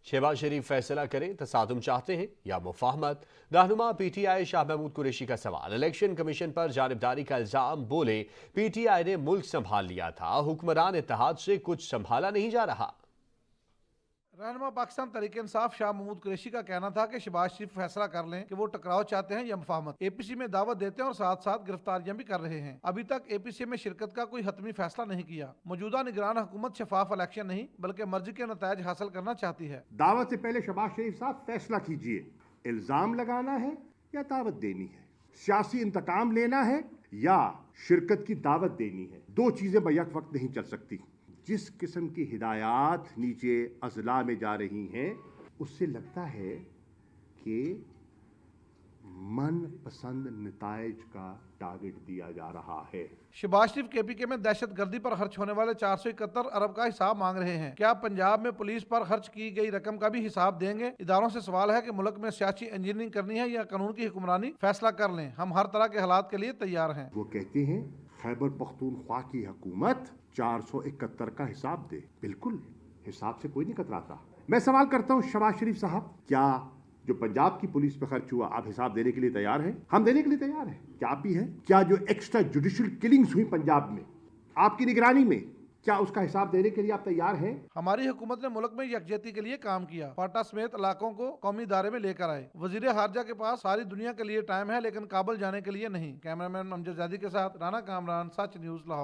शहबाज शरीफ फैसला करें तसादुम चाहते हैं या मुफाहमत। रहनुमा पीटीआई शाह महमूद कुरैशी का सवाल। इलेक्शन कमीशन पर जानिबदारी का इल्जाम, बोले पीटीआई ने मुल्क संभाल लिया था, हुक्मरान इत्तेहाद से कुछ संभाला नहीं जा रहा। रहनुमा पाकिस्तान तरीके इंसाफ शाह महमूद कुरैशी का कहना था कि शहबाज शरीफ फैसला कर लें कि वो टकराव चाहते हैं या मुफाहमत। एपीसी में दावत देते हैं और साथ साथ गिरफ्तारियां भी कर रहे हैं। अभी तक एपीसी में शिरकत का कोई हतमी फैसला नहीं किया। मौजूदा निगरान हुकूमत शफाफ इलेक्शन नहीं बल्कि मर्जी के नतायज हासिल करना चाहती है। दावत से पहले शहबाज शरीफ साहब फैसला कीजिए, इल्जाम लगाना है या दावत देनी है, सियासी इंतकाम लेना है या शिरकत की दावत देनी है। दो चीजें बैक वक्त नहीं चल सकती। जिस किस्म की हिदायत नीचे अजला में जा रही हैं, उससे लगता है कि मन पसंद नतायज का टारगेट दिया जा रहा है। शहबाज शरीफ केपीके में दहशत गर्दी पर खर्च होने वाले 471 अरब का हिसाब मांग रहे हैं। क्या पंजाब में पुलिस पर खर्च की गई रकम का भी हिसाब देंगे? इदारों से सवाल है कि मुल्क में सियासी इंजीनियरिंग करनी है या कानून की हुक्मरानी? फैसला कर लें, हम हर तरह के हालात के लिए तैयार हैं। वो कहते हैं खैबर पख्तूनख्वा की हुकूमत 471 का हिसाब दे। बिल्कुल, हिसाब से कोई नहीं कतराता। मैं सवाल करता हूँ शहबाज शरीफ साहब, क्या जो पंजाब की पुलिस पे खर्च हुआ आप हिसाब देने के लिए तैयार हैं? हम देने के लिए तैयार हैं। क्या आप भी हैं? क्या जो एक्स्ट्रा जुडिशियल किलिंग्स हुई पंजाब में आपकी निगरानी में, क्या उसका हिसाब देने के लिए आप तैयार हैं? हमारी हुकूमत ने मुल्क में यकजहती के लिए काम किया, फाटा समेत इलाकों को कौमी दायरे में लेकर आए। वजीर खारजा के पास सारी दुनिया के लिए टाइम है लेकिन काबुल जाने के लिए नहीं। कैमरामैन अमजद जादी के साथ राना कामरान, सच न्यूज़ लाहौर।